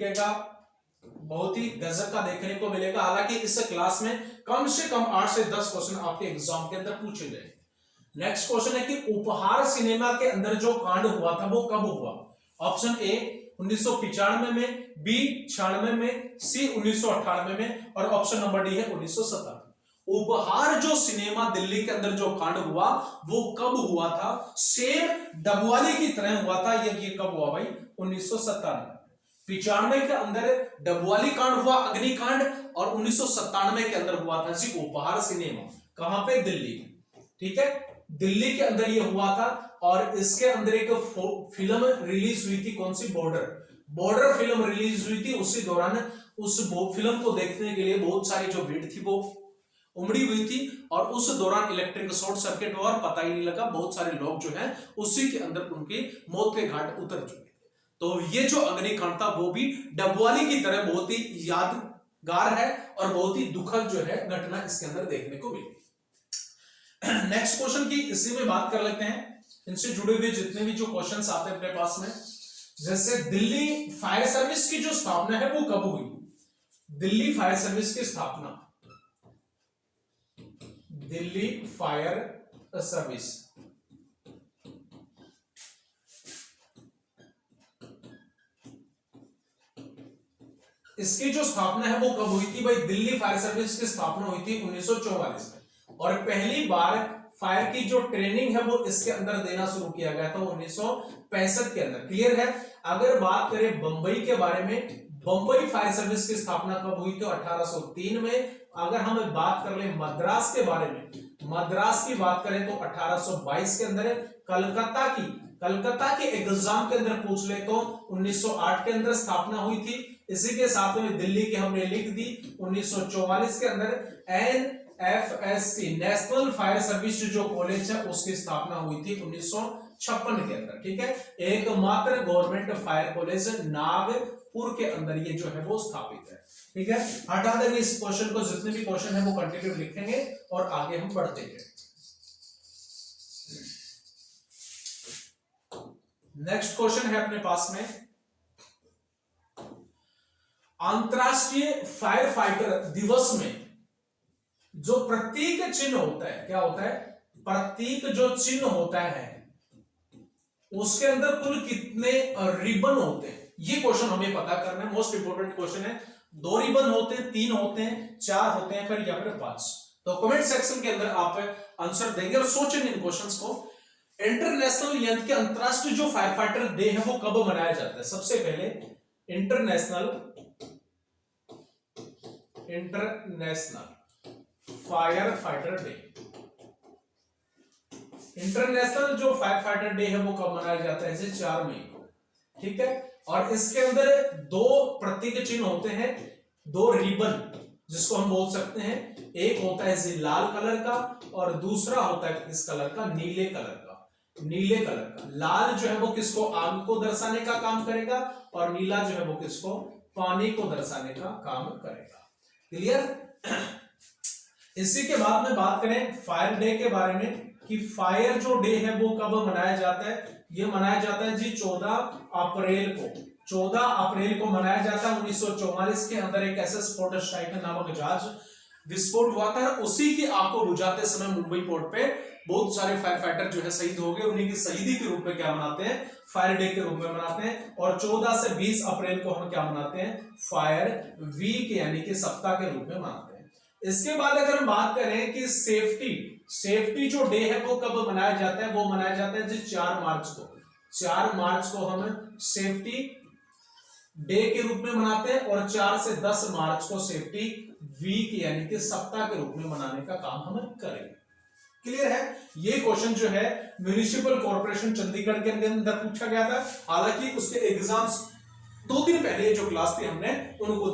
का बहुत ही गजब का देखने को मिलेगा। हालांकि इस क्लास में कम से कम 8 से 10 क्वेश्चन आपके एग्जाम के अंदर पूछे गए। नेक्स्ट क्वेश्चन है कि उपहार सिनेमा के अंदर जो कांड हुआ था वो कब हुआ? ऑप्शन ए 1995 में, बी 96 में, सी 1998 में और ऑप्शन नंबर डी है 1997। उपहार जो सिनेमा दिल्ली के अंदर जो कांड हुआ वो कब हुआ था? सेम डबवाली की तरह हुआ था। ये कब हुआ भाई? 1997। 95 के अंदर डबवाली कांड हुआ, अग्निकांड, और 1997 के अंदर हुआ था जी उपहार सिनेमा। कहां पे? दिल्ली। ठीक है, दिल्ली के अंदर ये हुआ था। और इसके अंदर एक फिल्म रिलीज हुई थी, कौन सी? बॉर्डर फिल्म रिलीज हुई थी। उसी दौरान उस फिल्म को देखने के लिए बहुत सारी जो भीड़ थी वो उमड़ी हुई थी, और उस दौरान इलेक्ट्रिक शॉर्ट सर्किट हुआ और पता ही नहीं लगा, बहुत सारे लोग जो हैं उसी के अंदर उनकी मौत के घाट उतर चुके थे। तो ये जो अग्निकांड था वो भी डबवाली की तरह बहुत ही यादगार है और बहुत ही दुखद जो है घटना इसके अंदर देखने को मिली। नेक्स्ट क्वेश्चन की इसी में बात कर लेते हैं। इनसे जुड़े हुए जितने भी जो क्वेश्चंस आते हैं अपने पास में, जैसे दिल्ली फायर सर्विस की जो स्थापना है वो कब हुई? दिल्ली फायर सर्विस की स्थापना, दिल्ली फायर सर्विस इसकी जो स्थापना है वो कब हुई थी भाई? दिल्ली फायर सर्विस की स्थापना हुई थी 1944 में, और पहली बार फायर की जो ट्रेनिंग है वो इसके अंदर देना शुरू किया गया था 1965 के अंदर। क्लियर है? अगर बात करें बंबई के बारे में, बंबई फायर सर्विस की स्थापना कब हुई? तो 1803 में। अगर हम बात कर ले मद्रास के बारे में, मद्रास की बात करें तो 1822 के अंदर। कलकत्ता के एग्जाम के अंदर पूछ ले तो 1908 के अंदर स्थापना हुई थी। इसी के साथ में दिल्ली की हमने लिख दी 1944 के अंदर। NFSC नेशनल फायर सर्विस जो कॉलेज है उसकी स्थापना हुई थी 1956 के अंदर। ठीक है, एकमात्र गवर्नमेंट फायर कॉलेज नागपुर के अंदर ये जो है वो स्थापित है। ठीक है, हटा देंगे इस क्वेश्चन को, जितने भी क्वेश्चन है वो कंटिन्यू लिखेंगे और आगे हम बढ़ते हैं। नेक्स्ट क्वेश्चन है अपने पास में, अंतरराष्ट्रीय फायर फाइटर दिवस में जो प्रतीक चिन्ह होता है, क्या होता है? प्रतीक जो चिन्ह होता है उसके अंदर कुल कितने रिबन होते हैं? ये क्वेश्चन हमें पता करना है, मोस्ट इंपोर्टेंट क्वेश्चन है। 2 रिबन होते हैं, 3 होते हैं, 4 होते हैं, फिर या फिर 5? तो कमेंट सेक्शन के अंदर आप आंसर देंगे और सोचेंगे इन क्वेश्चंस को। इंटरनेशनल यानी कि अंतरराष्ट्रीय जो फायर फाइटर डे है वो कब मनाया जाता है? सबसे पहले international fire fighter day. International जो फायर फाइटर डे है वो कब मनाया जाता है? इसे 4 मई को। ठीक है, और इसके अंदर 2 प्रतीक चिन्ह होते हैं, 2 रिबन जिसको हम बोल सकते हैं। एक होता है जी लाल कलर का और दूसरा होता है किस कलर का? नीले कलर का। नीले कलर का लाल जो है वो किसको? आग को दर्शाने का काम करेगा, और नीला जो है वो किसको? पानी को दर्शाने का काम करेगा। क्लियर? इसी के बाद में बात करें फायर डे के बारे में कि फायर जो डे है वो कब मनाया जाता है? ये मनाया जाता है जी 14 अप्रैल को। 14 अप्रैल को मनाया जाता है। 1944 के अंदर एक एसएस फोर्ट स्ट्राइकर नामक जहाज विस्फोट हुआ था। उसी की आग को बुझाते समय मुंबई पोर्ट पे बहुत सारे फायर फाइटर जो है शहीद हो गए। उन्हीं की शहीदी के रूप में क्या मनाते हैं? फायर डे के रूप में मनाते हैं। और 14 से 20 अप्रैल को हम क्या मनाते हैं? फायर वीक यानी कि सप्ताह के रूप में मनाते हैं। इसके बाद अगर हम बात करें कि सेफ्टी जो डे है वो कब मनाया जाता है? वो मनाया जाता है जी 4 मार्च को। 4 मार्च को हम सेफ्टी डे के रूप में मनाते हैं, और 4 से 10 मार्च को सेफ्टी वीक यानी कि सप्ताह के रूप में मनाने का काम हम करेंगे। क्लियर है? ये क्वेश्चन जो है म्युनिसिपल कॉर्पोरेशन चंडीगढ़ के अंदर पूछा गया था। हालांकि उसके एग्जाम्स 2 दिन पहले जो क्लास थी हमने उनको